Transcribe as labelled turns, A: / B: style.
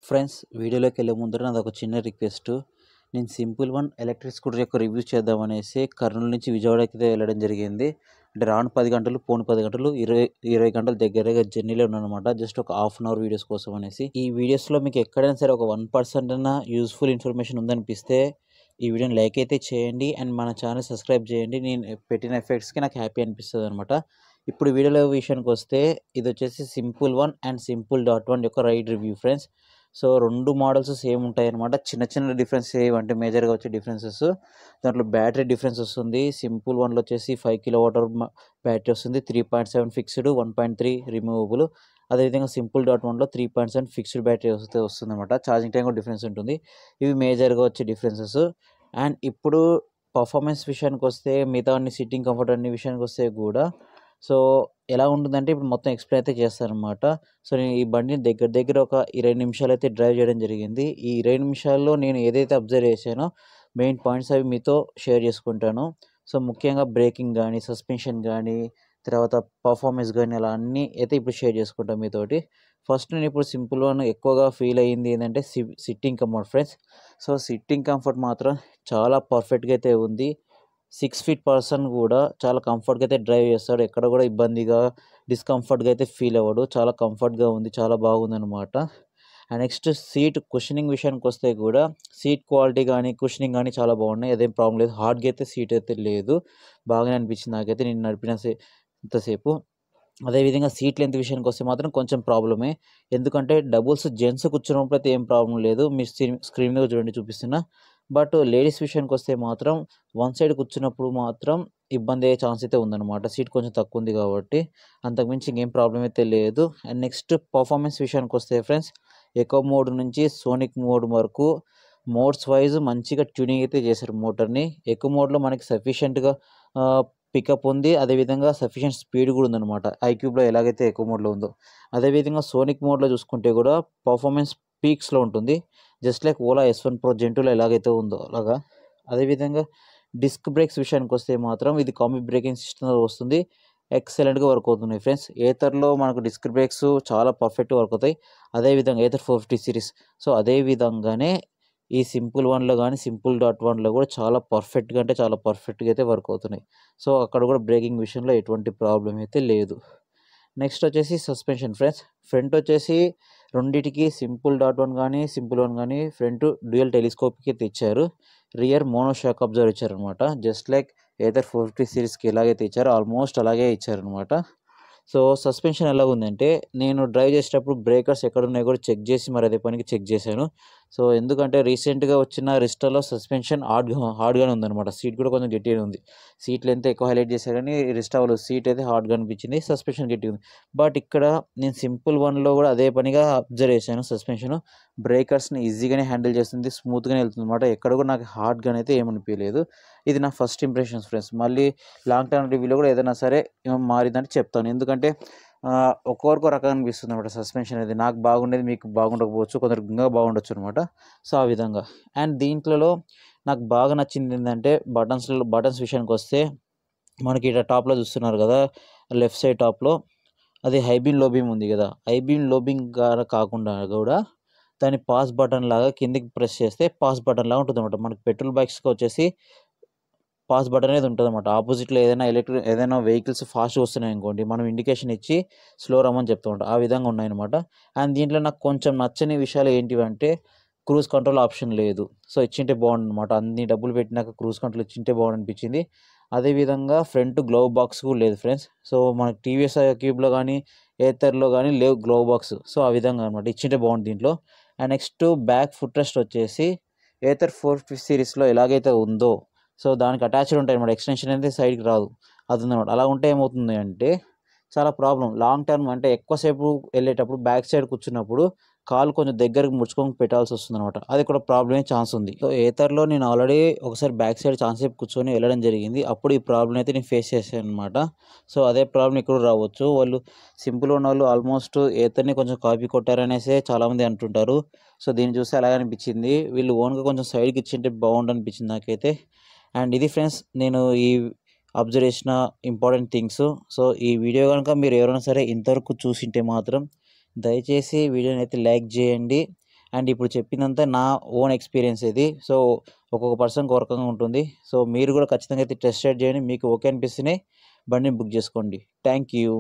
A: Friends, వీడియోలోకి వెళ్ళే ముందర నాదొక చిన్న రిక్వెస్ట్. నేను సింపుల్ వన్ ఎలక్ట్రిక్ స్కూటర్ యొక్క రివ్యూ చేద్దామనేసి కర్నూలు నుంచి విజయవాడకి అయితే వెళ్ళడం జరిగింది. అంటే రాను 10 గంటలు, పోను 10 గంటలు, 20 గంటలు దగ్గరగా జర్నీలో ఉన్నానమాట. జస్ట్ ఒక హాఫ్ అన్ అవర్ వీడియోస్ కోసం అనేసి. ఈ వీడియోస్లో మీకు ఎక్కడైనా సరే ఒక 1% అన్నా యూస్ఫుల్ ఇన్ఫర్మేషన్ ఉందనిపిస్తే ఈ వీడియోని లైక్ అయితే చేయండి అండ్ మన ఛానల్ సబ్స్క్రైబ్ చేయండి. నేను పెట్టిన ఎఫెక్ట్స్కి నాకు హ్యాపీ అనిపిస్తుంది అనమాట. ఇప్పుడు వీడియోలో విషయానికి వస్తే ఇది వచ్చేసి సింపుల్ వన్ అండ్ సింపుల్.1 యొక్క ride review friends. So 2 models same ఉంటాయన్నమాట. చిన్న చిన్న డిఫరెన్స్ ఏవంటే మేజర్గా వచ్చే డిఫరెన్సెస్ దాంట్లో బ్యాటరీ డిఫరెన్స్ వస్తుంది. సింపుల్ వన్లో వచ్చేసి 5 కిలోవాట్ అవర్ బ్యాటరీ వస్తుంది. 3.7 ఫిక్స్డ్, 1.3 రిమూవబుల్. అదేవిధంగా సింపుల్.1లో 3.7 ఫిక్స్డ్ బ్యాటరీ వస్తుంది అనమాట. ఛార్జింగ్ టైం కూడా డిఫరెన్స్ ఉంటుంది. ఇవి మేజర్గా వచ్చే డిఫరెన్సెస్. అండ్ ఇప్పుడు పర్ఫార్మెన్స్ విషయానికి వస్తే మిగతా అన్ని సిట్టింగ్ కంఫర్ట్ అన్ని విషయానికి వస్తే కూడా సో ఎలా ఉంటుందంటే ఇప్పుడు మొత్తం ఎక్స్ప్లెయిన్ అయితే చేస్తానమాట. సో నేను ఈ బండిని దగ్గర ఒక 20 నిమిషాలు అయితే డ్రైవ్ చేయడం జరిగింది. ఈ 20 నిమిషాల్లో నేను ఏదైతే అబ్జర్వ్ చేశానో మెయిన్ పాయింట్స్ అవి మీతో షేర్ చేసుకుంటాను. సో ముఖ్యంగా బ్రేకింగ్ కానీ, సస్పెన్షన్ కానీ, తర్వాత పర్ఫార్మెన్స్ కానీ అలా అన్నీ అయితే ఇప్పుడు షేర్ చేసుకుంటాను మీతోటి. ఫస్ట్ నేను ఇప్పుడు సింపుల్ వన్ ఎక్కువగా ఫీల్ అయ్యింది ఏంటంటే sitting comfort friends. So sitting comfort మాత్రం చాలా పర్ఫెక్ట్గా అయితే ఉంది. 6 ఫీట్ పర్సన్ కూడా చాలా కంఫర్ట్గా అయితే డ్రైవ్ చేస్తాడు. ఎక్కడ కూడా ఇబ్బందిగా, డిస్కంఫర్ట్గా అయితే ఫీల్ అవ్వడు. చాలా కంఫర్ట్గా ఉంది, చాలా బాగుందన్నమాట. అండ్ నెక్స్ట్ సీట్ కుషనింగ్ విషయానికి వస్తే కూడా సీట్ క్వాలిటీ కానీ, కుషనింగ్ కానీ చాలా బాగున్నాయి. అదేం ప్రాబ్లం లేదు. హార్డ్గా అయితే సీట్ అయితే లేదు. బాగానే అనిపించింది నాకైతే నేను నడిపిన ఇంతసేపు. అదేవిధంగా సీట్ లెంత్ విషయానికి వస్తే మాత్రం కొంచెం ప్రాబ్లమే. ఎందుకంటే డబుల్స్ జెంట్స్ కూర్చున్నప్పుడు అయితే ఏం ప్రాబ్లం లేదు. మీరు స్క్రీన్ మీద చూడండి చూపిస్తున్నా. బట్ లేడీస్ విషయానికి వస్తే మాత్రం వన్ సైడ్ కూర్చున్నప్పుడు మాత్రం ఇబ్బంది అయ్యే ఛాన్స్ అయితే ఉందన్నమాట. సీట్ కొంచెం తక్కువ ఉంది కాబట్టి. అంతకుమించి ఇంకేం ప్రాబ్లం అయితే లేదు. అండ్ నెక్స్ట్ పర్ఫార్మెన్స్ విషయానికి వస్తే ఫ్రెండ్స్, ఎకో మోడ్ నుంచి సోనిక్ మోడ్ వరకు మోడ్స్ వైజ్ మంచిగా ట్యూనింగ్ అయితే చేశారు మోటార్ని. ఎకో మోడ్లో మనకి సఫిషియెంట్గా పికప్ ఉంది. అదేవిధంగా సఫిషియెంట్ స్పీడ్ కూడా ఉందన్నమాట. ఐక్యూబ్లో ఎలాగైతే ఎకో మోడ్లో ఉందో అదేవిధంగా సోనిక్ మోడ్లో చూసుకుంటే కూడా పర్ఫార్మెన్స్ పీక్స్లో ఉంటుంది. Just like Ola S1 Pro Gen 2లో ఎలాగైతే ఉందో అలాగా. అదేవిధంగా డిస్క్ బ్రేక్స్ విషయానికి వస్తే మాత్రం ఇది కాంబీ బ్రేకింగ్ సిస్టమ్లో వస్తుంది. ఎక్సలెంట్గా వర్క్ అవుతున్నాయి ఫ్రెండ్స్. ఏథర్లో మనకు డిస్క్ బ్రేక్స్ చాలా పర్ఫెక్ట్గా వర్క్ అవుతాయి. అదేవిధంగా ఏథర్ 450 సిరీస్. సో అదే విధంగానే ఈ సింపుల్ వన్లో కానీ, సింపుల్.1లో కూడా చాలా పర్ఫెక్ట్గా అంటే చాలా పర్ఫెక్ట్గా అయితే వర్క్ అవుతున్నాయి. సో అక్కడ కూడా బ్రేకింగ్ విషయంలో ఎటువంటి ప్రాబ్లం అయితే లేదు. నెక్స్ట్ వచ్చేసి సస్పెన్షన్ ఫ్రెండ్స్. ఫ్రంట్ వచ్చేసి రెండిటికి సింపుల్.1 కానీ, సింపుల్ వన్ కానీ ఫ్రంట్ డ్యూయల్ టెలిస్కోపిక్ అయితే ఇచ్చారు. రియర్ మోనో షాక్ అబ్జర్వర్ ఇచ్చారనమాట. జస్ట్ లైక్ ఏథర్ 450 సిరీస్కి ఎలాగైతే ఇచ్చారో ఆల్మోస్ట్ అలాగే ఇచ్చారనమాట. సో సస్పెన్షన్ ఎలా ఉందంటే నేను డ్రైవ్ చేసేటప్పుడు బ్రేకర్స్ ఎక్కడున్నాయో కూడా చెక్ చేసి మరి అదే పనికి చెక్ చేశాను. సో ఎందుకంటే రీసెంట్గా వచ్చిన రిస్టాలో సస్పెన్షన్ హార్డ్గానే ఉందన్నమాట. సీట్ కూడా కొంచెం గట్టిగానే ఉంది. సీట్ లెంత్ ఎక్కువ హైలైట్ చేశారు కానీ రిస్టాలో సీట్ అయితే హార్డ్గా అనిపించింది. సస్పెన్షన్ గట్టిగా ఉంది. బట్ ఇక్కడ నేను సింపుల్ వన్లో కూడా అదే పనిగా అబ్జర్వ్ చేశాను. సస్పెన్షన్ బ్రేకర్స్ని ఈజీగానే హ్యాండిల్ చేస్తుంది, స్మూత్గానే వెళ్తుంది అనమాట. ఎక్కడ కూడా నాకు హార్డ్గానే అయితే ఏమనిపించలేదు. ఇది నా ఫస్ట్ ఇంప్రెషన్స్ ఫ్రెండ్స్. మళ్ళీ లాంగ్ టర్మ్ రివ్యూలో కూడా ఏదైనా సరే మారిందంటే చెప్తాను. ఎందుకంటే ఒక్కొక్కరికి రకంగా అనిపిస్తుంది అనమాట సస్పెన్షన్ అనేది. నాకు బాగుండేది మీకు బాగుండకపోవచ్చు, కొందరికి ఇంకా బాగుండొచ్చు అనమాట. సో ఆ విధంగా. అండ్ దీంట్లో నాకు బాగా నచ్చింది ఏంటంటే బటన్స్ విషయానికి వస్తే మనకి ఇక్కడ టాప్లో చూస్తున్నారు కదా, లెఫ్ట్ సైడ్ టాప్లో అది హై బీమ్ లో బీమ్ ఉంది కదా. హై బీమ్ లో బీమ్ కాకుండా కూడా దాన్ని పాస్ బటన్ లాగా కిందికి ప్రెస్ చేస్తే పాస్ బటన్ లాగా ఉంటుంది అనమాట. మనకి పెట్రోల్ బైక్స్కి వచ్చేసి పాస్ బటన్ అనేది ఉంటుంది అనమాట. ఆపోజిట్లో ఏదైనా వెహికల్స్ ఫాస్ట్గా వస్తున్నాయి అనుకోండి, మనం ఇండికేషన్ ఇచ్చి స్లో రమ్మని చెప్తూ ఉంటాం. ఆ విధంగా ఉన్నాయన్నమాట. అండ్ దీంట్లో నాకు కొంచెం నచ్చని విషయాలు ఏంటివంటే క్రూజ్ కంట్రోల్ ఆప్షన్ లేదు. సో ఇచ్చింటే బాగుండు అనమాట. అన్ని డబ్బులు పెట్టినాక క్రూజ్ కంట్రోల్ ఇచ్చింటే బాగుండు అనిపించింది. అదేవిధంగా ఫ్రంట్ గ్లోవ్ బాక్స్ కూడా లేదు ఫ్రెండ్స్. సో మనకి టీవీఎస్ క్యూబ్లో కానీ, ఏథర్లో కానీ లేవు గ్లోవ్ బాక్స్. సో ఆ విధంగా అనమాట ఇచ్చింటే బాగుంది దీంట్లో. And next back foot rest వచ్చేసి ఏథర్ 450 సిరీస్లో ఎలాగైతే ఉందో సో దానికి అటాచ్డ్ ఉంటాయి అనమాట. ఎక్స్టెన్షన్ అయితే సైడ్కి రాదు, అది ఉందన్నమాట. అలా ఉంటే ఏమవుతుంది అంటే చాలా ప్రాబ్లం. లాంగ్ టర్మ్ అంటే ఎక్కువసేపు వెళ్ళేటప్పుడు బ్యాక్ సైడ్ కూర్చున్నప్పుడు కాలు కొంచెం దగ్గరకు ముడుచుకొని పెట్టాల్సి వస్తుంది అనమాట. అది కూడా ప్రాబ్లం అయ్యే ఛాన్స్ ఉంది. సో ఏథర్లో నేను ఆల్రెడీ ఒకసారి బ్యాక్ సైడ్ ఛాన్స్ సేపు కూర్చొని వెళ్ళడం జరిగింది. అప్పుడు ఈ ప్రాబ్లం అయితే నేను ఫేస్ చేశాను అనమాట. సో అదే ప్రాబ్లం ఇక్కడ రావచ్చు. వాళ్ళు సింపుల్ ఉన్న వాళ్ళు ఆల్మోస్ట్ ఏథర్ని కొంచెం కాపీ కొట్టారనేసే చాలామంది అంటుంటారు. సో దీన్ని చూస్తే అలాగే అనిపించింది. వీళ్ళు ఓన్గా కొంచెం సైడ్కి ఇచ్చింటే బాగుండు అనిపించింది నాకైతే. అండ్ ఇది ఫ్రెండ్స్ నేను ఈ అబ్జర్వ్ చేసిన ఇంపార్టెంట్ థింగ్స్. సో ఈ వీడియో కనుక మీరు ఎవరైనా సరే ఇంతవరకు చూసింటే మాత్రం దయచేసి వీడియోని అయితే లైక్ చేయండి అండ్ ఇప్పుడు చెప్పిందంతా నా ఓన్ ఎక్స్పీరియన్స్ ఇది. సో ఒక్కొక్క పర్సన్కి ఒక రకంగా ఉంటుంది. సో మీరు కూడా ఖచ్చితంగా అయితే టెస్ట్ రైడ్ చేయండి. మీకు ఓకే అనిపిస్తేనే బండిని బుక్ చేసుకోండి. Thank you.